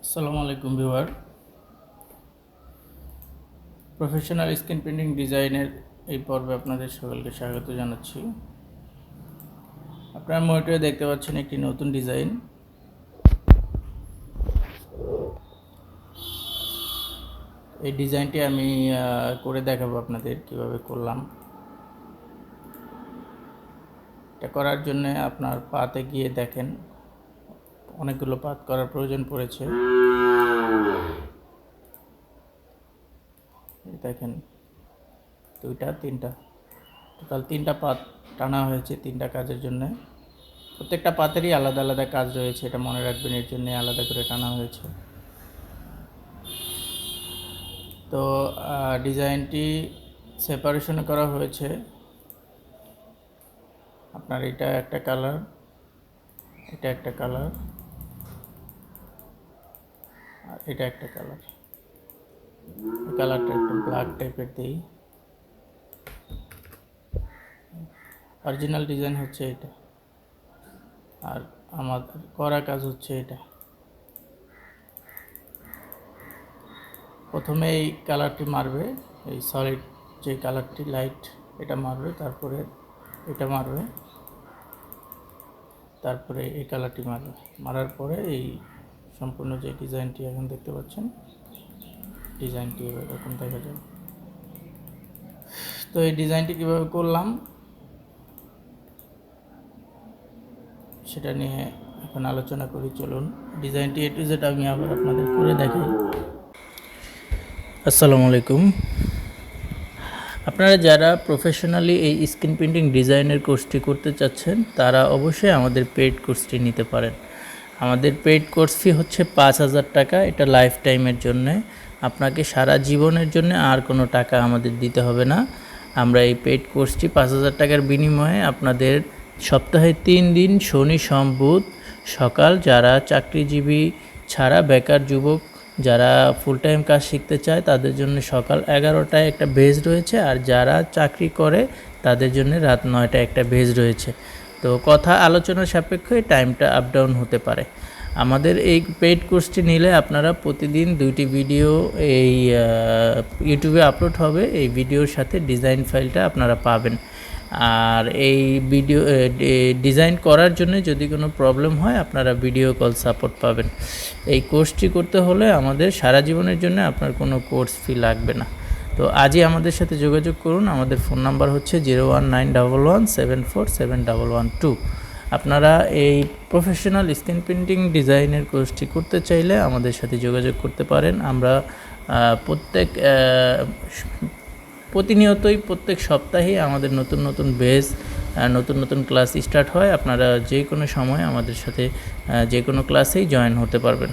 আসসালামু আলাইকুম viewer. Professional screen printing ডিজাইনের এই পর্বে আপনাদের সকলকে স্বাগত জানাচ্ছি। আপনারা মনিটরে দেখতে পাচ্ছেন একটি নতুন ডিজাইন। এই ডিজাইনটি আমি করে দেখাবো আপনাদের কিভাবে করলাম। এটা করার জন্য আপনার পাতে গিয়ে দেখেন অনেকগুলো পাত করার প্রয়োজন পড়েছে। দেখেন দুইটা তিনটা টোটাল তিনটা পাত টানা হয়েছে তিনটা কাজের জন্য। প্রত্যেকটা পাতেরই আলাদা আলাদা কাজ রয়েছে, এটা মনে রাখবেন, এর জন্য আলাদা করে টানা হয়েছে। তো ডিজাইনটি সেপারেশন করা হয়েছে। আপনার এটা একটা কালার, এটা একটা কালার, আর এটা একটা কালার। কালারটা একটু ব্ল্যাক টাইপের দিই। অরিজিনাল ডিজাইন হচ্ছে এটা, আর আমাদের করা কাজ হচ্ছে এটা। প্রথমে এই কালারটি মারবে, এই সলিড যে কালারটি লাইট এটা মারবে, তারপরে এটা মারবে, তারপরে এই কালারটি মারবে। মারার পরে এই সম্পূর্ণ যে ডিজাইনটি এখন দেখতে পাচ্ছেন, ডিজাইনটি এরকম দেখা যাবে। তো এই ডিজাইনটি কীভাবে করলাম সেটা নিয়ে এখন আলোচনা করি। চলুন ডিজাইনটি এ টু জেড আমি আবার আপনাদের করে দেখাই। আসসালামু আলাইকুম। আপনারা যারা প্রফেশনালি এই স্ক্রিন প্রিন্টিং ডিজাইনের কোর্সটি করতে চাচ্ছেন তারা অবশ্যই আমাদের পেইড কোর্সটি নিতে পারেন। আমাদের পেইড কোর্স ফি হচ্ছে 5,000 টাকা। এটা লাইফ টাইমের জন্যে, আপনাকে সারা জীবনের জন্য আর কোনো টাকা আমাদের দিতে হবে না। আমরা এই পেইড কোর্সটি 5,000 টাকার বিনিময়ে আপনাদের সপ্তাহে 3 দিন শনি সোম বুধ সকাল, যারা চাকরিজীবী ছাড়া বেকার যুবক যারা ফুল টাইম কাজ শিখতে চায় তাদের জন্য সকাল 11টায় একটা বেজ রয়েছে, আর যারা চাকরি করে তাদের জন্য রাত 9টায় একটা বেজ রয়েছে। তো কথা আলোচনার সাপেক্ষে টাইমটা আপ ডাউন হতে পারে। আমাদের এই পেইড কোর্সটি নিলে আপনারা প্রতিদিন 2টি ভিডিও এই ইউটিউবে আপলোড হবে, এই ভিডিওর সাথে ডিজাইন ফাইলটা আপনারা পাবেন। আর এই ভিডিও ডিজাইন করার জন্য যদি কোনো প্রবলেম হয় আপনারা ভিডিও কল সাপোর্ট পাবেন। এই কোর্সটি করতে হলে আমাদের সারা জীবনের জন্য আপনার কোনো কোর্স ফি লাগবে না। তো আজই আমাদের সাথে যোগাযোগ করুন। আমাদের ফোন নাম্বার হচ্ছে 01911747112। আপনারা এই প্রফেশনাল স্ক্রিন প্রিন্টিং ডিজাইনের কোর্সটি করতে চাইলে আমাদের সাথে যোগাযোগ করতে পারেন। আমরা প্রতিনিয়তই প্রত্যেক সপ্তাহেই আমাদের নতুন নতুন বেস, নতুন নতুন ক্লাস স্টার্ট হয়। আপনারা যে কোনো সময় আমাদের সাথে যে কোনো ক্লাসেই জয়েন হতে পারবেন।